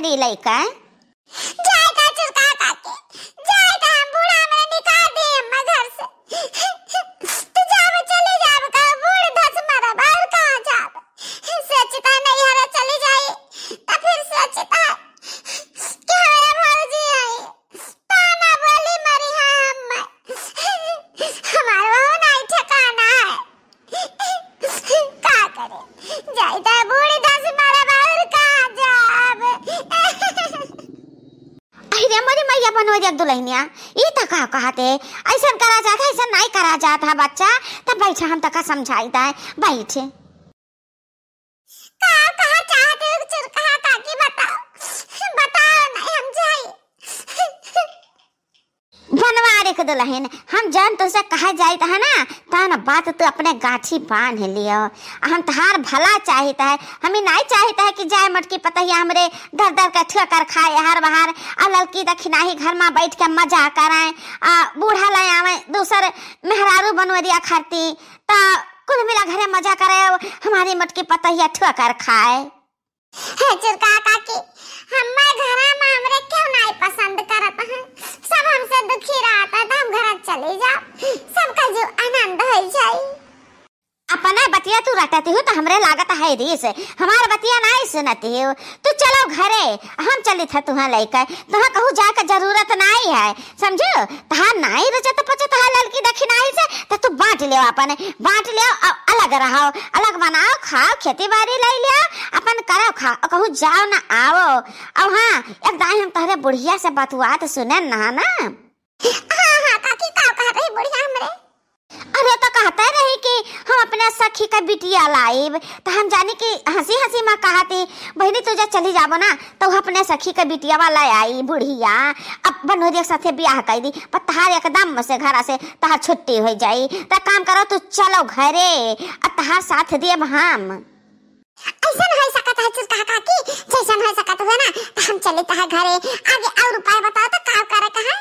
हरी लइका जाएगा चुरका काके जाएगा हम बूढ़ा में निकाल दे अम्मा घर से तू जाब चले जाब का बूढ़ धस मारा बाहर कहां जाब सोचता नहीं हरा चली जाए तो फिर सोचता कि हमारा भौजी आई ताना बोली मरी हां अम्मा हमारा वो नहीं ठिकाना है का करे जाएगा बूढ़ धस मारा बाहर कहां जाब अरे मोरी मैया बनवा दे दुल्हनिया ये तो का कहते ऐसा करा जाता ऐसा नहीं करा जाता बच्चा तब बैठा हम तक समझाईता है बैठे का कहा चाहते हो चुरका काकी बताओ बताओ नहीं हम जाए बनवा के दुल्हन हम जान तो से कहा जाता है ना ताना बात तो अपने गाठी बांध लियो हम तहार भला चाहता है हमें नहीं चाहता है कि जाए मटकी पतैया हमरे दर दर का ठोकर खाए हर बाहर आ लड़की दखिनाही घर में बैठ के मजा कराए बूढ़ा ले आवे दूसर मेहरारू बनवा दिया खाती ता कुल मिला घरे मजा करे हमारी मटकी पतैया ठोकर खाए है चुरका काकी हम्मा घरा में हमरे क्यों नहीं पसंद करत है सब हमसे दुखी रहता है हम घर चले जाओ सबका जो आनंद हो जाए अपना बतिया तू रटती हो तो हमरे लागत है रीस हमार बतिया नहीं सुनती हो तू चलो घरे हम चली था तुहा लेकर तुहा कहूँ जाकर जरूरत नहीं है समझो तहा नहीं रचत पचत है लड़की दखिनाई से तो तू बांट लियो अपन बांट लियो अलग रहो अलग बनाओ खाओ खेती बाड़ी ले लियो अपन करो खाओ कहूँ जाओ ना आओ और हाँ एक दाई हम तहरे बुढ़िया से बतुआ तो सुने ना हाँ काकी का कह रही बुढ़िया हमरे अरे तो कहते रही कि हम अपने सखी का बिटिया लाइब तो हम जाने कि हंसी हंसी में कहती बहनी तुझे चली जाबो ना तो अपने सखी का बिटिया वाला आई बुढ़िया अब बनोरिया साथे ब्याह कर दी पर तहार एकदम से घर से तहार छुट्टी हो जाई तो काम करो तू चलो घरे अब तहार साथ दिए हम ऐसा हो सकता है चुरका काकी जैसा हो सकता है ना तो हम चले तहार घरे आगे और उपाय बताओ तो का करे कहां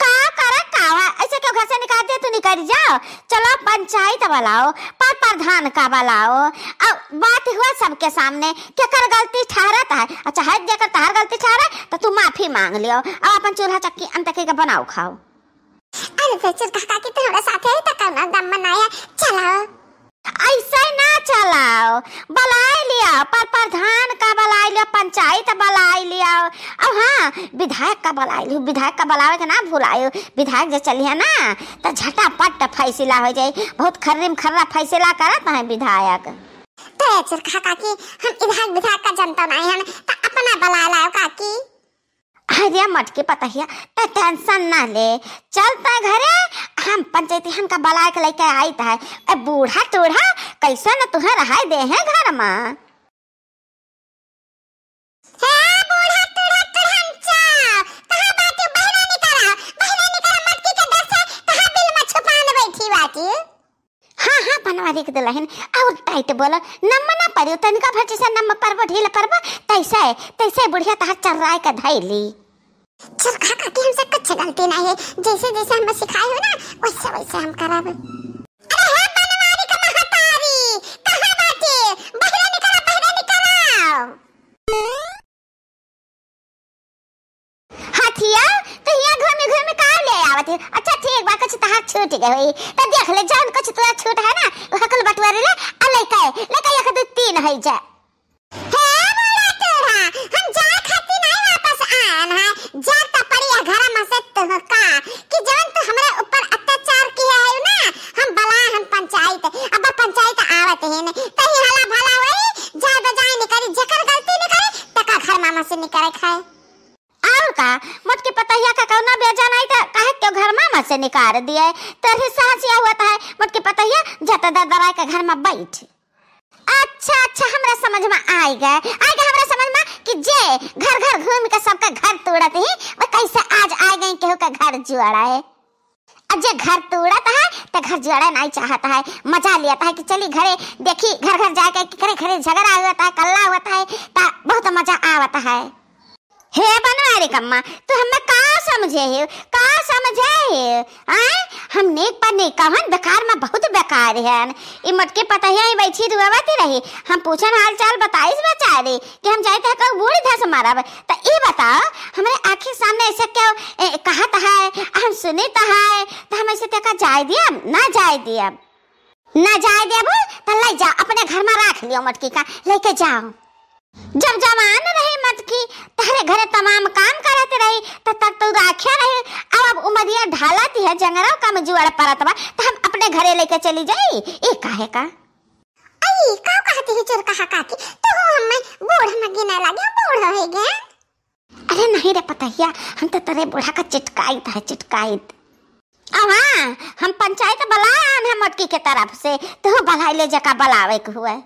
का करे कावा ऐसे क्यों घर से निकाल दे तू निकल जाओ चलो पंचायत बुलाओ पर प्रधान का बुलाओ अब बात हुआ सबके सामने क्या कर गलती ठहरता है अच्छा है देकर तार गलती ठहरा तो तू माफी मांग लियो अब अपन चूल्हा चक्की अंतके का बनाओ खाओ अरे फिर चुरका काकी तो हमारे साथ है तो करना दम बनाया चलो ऐसा ना चलाओ बुलाई लिया पर प्रधान का बुलाई लिया पंचायत बुलाई लिया अब हाँ विधायक का बुलाई लियो विधायक का बुलावे के ना भुलायो विधायक जो चलिए ना तो झटापट फैसला हो जाए बहुत खर्रीम खर्रा फैसला करत है विधायक तो चुरका काकी हम विधायक का जनता नहीं है तो अपना बुला लाओ काकी अरे मटके पतहिया तो टेंशन ना ले चलता घरे हम पंचायती हम का बुला के लेके आई है बूढ़ा टूढ़ा कैसा न तुहे रहाई दे है घर में बूढ़ा टूढ़ा तो हम चाओ कहां बात बहना निकला मटकी के डर से कहां बिल में छुपाने बैठी बाकी हाँ बनवा दे के दुल्हन और टाइट बोलो नम्मा ना पड़ियो तनिका भर जैसा नम्मा परबो ढील परबो तैसे बुढ़िया तहार चर्राए का धैली चुरका काकी हमसे कुछ गलती नहीं है जैसे जैसे हमें सिखाई हो ना वैसे वैसे हम करब अरे है बनवारी का महतारी कहां बाटे बहना निकला हाथिया तो यहाँ घूमे कहाँ ले आवत है अच्छा ठीक बा कुछ तहार छूट गई तो देख ले जान कुछ तोरा छूट है ना वो हकल बटवारे ले आ लेके एक दो तीन है जा बूढ़ा टूढ़ा हम जा खाती नहीं वापस आन है जा त पड़ी घर में से तुहका कि जवन तू हमरा ऊपर अत्याचार किया है ना हम बला हम पंचायत अब पंचायत आवत है ने तही हला भला होई जा बजाय निकरी जकर गलती निकरी तका घर मामा से निकरे खाए और का मटके पतैया का कौना बेजा नहीं था काहे क्यों घर में से निकाल दिए तेरे साहसिया हुआ था मटके पतैया जता दराय के घर में बैठ अच्छा हमरा समझ में आएगा हमरा समझ में कि जे घर घूम के सबका घर तोड़त है वो कैसे आज आ गए केहू का घर जुआड़ा है अब जे घर तोड़त है तो घर जुआड़ा नहीं चाहता है मजा लेता है कि चली घरे देखी घर जाके घरे झगड़ा होता है कल्ला होता है ता बहुत मजा आवता है हे बनवारी कम्मा, तू हमें का समझे आए? हम नेक पर नेक कहन बेकार में बहुत बेकार है। ई मटके पतहिया ही बैठी रुआवती रही, हम पूछन हाल चाल बताइस बेचारी कि हम जाते हैं बूढ़ी धस मारब। तो ये बताओ हमारे आँखी सामने ऐसे क्यों कहत है, हम सुनित है, तो हम ऐसे तक जाए दिया ना जाए दिया ना जाए देबो तो ले जा अपने घर में रख लियो मटकी का लेके जाओ। जब जवान रही मटकी तारे घरे तमाम काम करते रही तब तक तो राखे रही। अब उमरिया ढालती है जंगरा कम जुआड़ परत बा तो हम अपने घरे लेके चली जाई। ये काहे का आई का कहती है चोर कहा काकी तो हम बूढ़ा में गिने लगे बूढ़ा हो गए। अरे नहीं रे पतहिया, हम तो तेरे बूढ़ा का चिटकाइत है चिटकाइत। अब हाँ हम पंचायत बुलाया है मटकी के तरफ से, तो बुला ले जका बुलावे के हुए।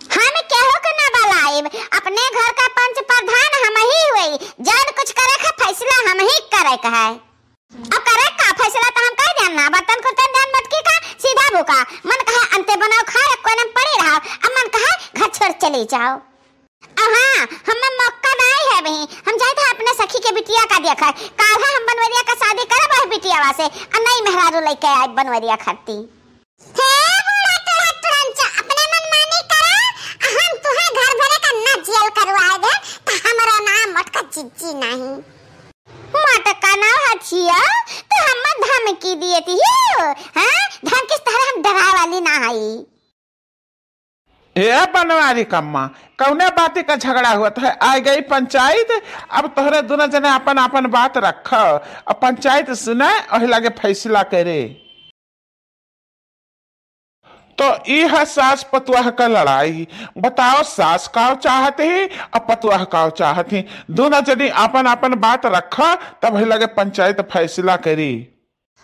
हम केहो के ना बुलाए, अपने घर का पंच प्रधान हम ही हुई, जब कुछ करे का फैसला हम ही करे का है। अब करे का फैसला तो हम कह देना बर्तन को ध्यान मटकी का सीधा भूखा मन कहे अंते बनाओ खाए कोई न पड़े रहो, अब मन कहे घर छोड़ चली जाओ। अब हाँ हमें मौका नहीं है भाई, हम जाए थे अपने सखी के बिटिया का देखा काल हम बनवरिया का शादी करे वही बिटिया वासे और नहीं मेहरारू लेके आए बनवरिया खाती। हे बूढ़ा तोरा तुरंत अपने मन मानी करा, हम तुहे घर भरे का ना जेल करवाए दे तो हमरा नाम मटका चिज्जी नहीं। मटका ना हथिया तो हम धमकी दिए थी हां, धमकी तरह हम डरा वाली ना आई। ए बनवारी कम्मा, कौने बाती का झगड़ा हुआ है? आ गई पंचायत, अब तोहरे दोनों जने अपन अपन बात रख, अब पंचायत सुने और लगे फैसला करे। तो यह सास पतुआह का लड़ाई बताओ, सास का चाहते ही और पतुआह का चाहते, दोनों जने अपन अपन बात रख तब लगे पंचायत फैसला करी।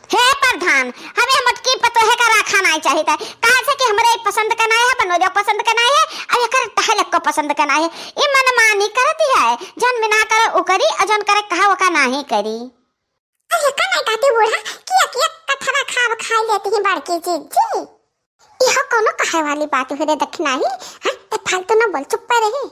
हे प्रधान, हमें मटकी पतोहे का रखा नहीं चाहिए था, कहा से कि हमरे पसंद का नहीं है, बनोरिया पसंद का नहीं है, अरे कर तहलक को पसंद का नहीं है। ये मनमानी करती है, जन बिना करे उ करी और जन करे कहा वो का नहीं करी। अरे का नहीं कहती बूढ़ा किया कथरा खाब खा लेती है बड़की चिज्जी। यह कोनो कहे वाली बात हो रे दक्षिणा ही, हां ते फालतू ना बोल चुप रहे।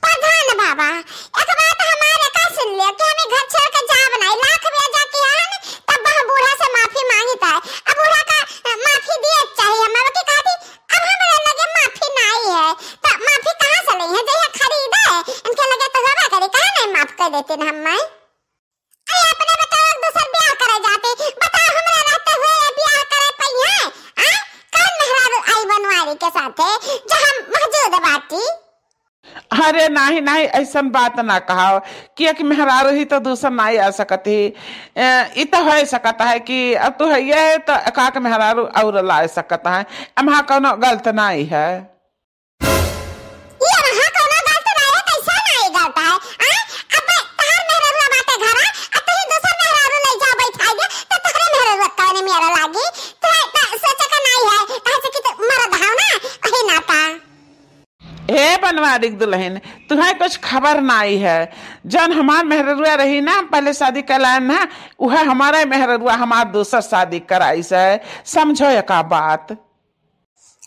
प्रधान बाबा एक बात हमारे का सुन लियो कि हमें घर छोड़ के जा बनाई लाख भेजा के आन तब वह बूढ़ा से माफी मांगता है। अब बूढ़ा का माफी दिए चाहिए हमारे की कहती, अब हमारे लगे माफी नहीं है तो माफी कहां से नहीं है, जया खरीदा है इनके लगे तो जमा करे कहां नहीं माफ कर देते न हम। अरे अपने बताओ दूसरा ब्याह करे जाते, बताओ हमरा रहते हुए ब्याह करे पई है हां, कौन मेहरारू आई बनवारी के साथ है जो हम मौजूद बाती। अरे नहीं नहीं ऐसा बात ना कहा कि एक मेहरारू ही तो दूसरा नहीं आ सकती, ये तो हो सकता है कि अब तो है ये तो एकाक मेहरारू और ला सकता है, अम्हा कोनो गलत नहीं है। ये वहां कोनो गलत नहीं है, कैसा नहीं गलत है हां। अब तहर मेहरारू बाटे घर अब तो दूसरा मेहरारू ले जा बैठाएगा तो तहरे मेहरारू कौन मेरा लागी तो सोचा का नहीं है, कहे कि मरद हाव ना वही नाता। ए बनवारी दुल्हन तुम्हें कुछ खबर नहीं है, जन हमार मेहरुआ रही ना पहले शादी करान ना वह हमारा मेहरुआ हमार दूसरा शादी कराई से, समझो एक बात।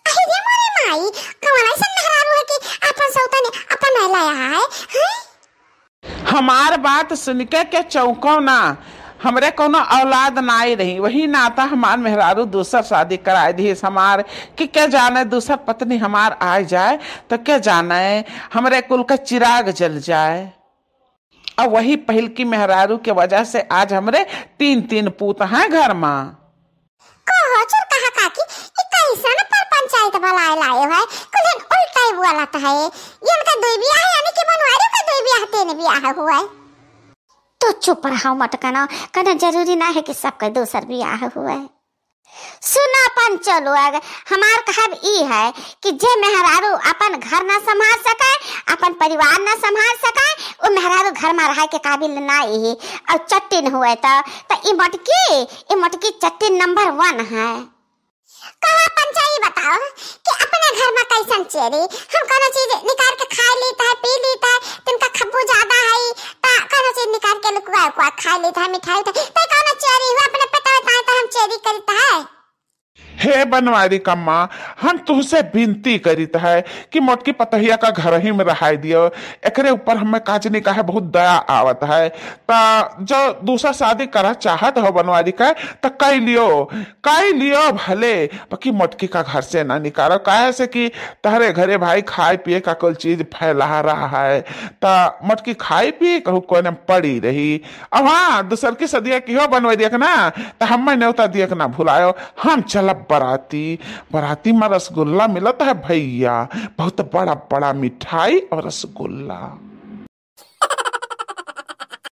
अरे मोरे माई कौन ऐसा मेहरारू है कि अपन सौता ने अपन लाया है। हमार बात सुन के चौंको ना, हमरे कोनो औलाद नहीं रही, वही नाता हमार मेहरारू दूसर शादी कराए दी हमार कि क्या जाने दूसर पत्नी हमार आ जाए तो क्या जाने हमरे कुल का चिराग जल जाए। और वही पहल की मेहरारू के वजह से आज हमरे 3 पूत हैं घर में। कहो चुर कहा काकी ये कैसा न पर पंचायत बुलाए लाए है, कुल उल्टा ही बोलता है। ये उनका दो बियाह है यानी कि बनवारी का दो बियाह तीन बियाह हुआ है। तो चुप रहो मटकना, कहना जरूरी ना है कि सबका दूसर बियाह हुआ है। सुना पंचो लोग, हमार कहब ई है कि जे मेहरारू अपन घर ना संभाल सके, अपन परिवार ना संभाल सके, वो मेहरारू घर में रह के काबिल नहीं है। और चट्टिन हुए तो ई मटकी चट्टिन नंबर 1 है। कहा पंचायत बताओ कि अपने घर में कैसन चेरी हम कोनो चीज निकाल के खा लेता है पी लेता है, तिनका खब्बू ज्यादा है ता कोनो चीज निकाल के लुकवा खा लेता है मिठाई तो कोनो चोरी हुआ अपने पता है तो हम चोरी करता है। हे बनवारी कम्मा, हम तुमसे विनती करीत है कि मोटकी पतहिया का घर ही में रहाई दियो। एकरे ऊपर हमें काजनी का है बहुत दया आवत है। ता जो दूसरा शादी करा चाहत हो बनवारी का तो कई लियो भले, बाकी मोटकी का घर से ना निकालो। काहे से कि तहरे घरे भाई खाए पिए का कोई चीज फैला रहा है, ता मोटकी खाई पिए कहू कोने पड़ी रही। अब हाँ दूसर की सदिया की हो बनवा दिया ना, तो हमें न्योता दिया ना भुलायो। हम चलब बराती में रसगुल्ला मिलता है भैया, बहुत बड़ा बड़ा मिठाई और रसगुल्ला।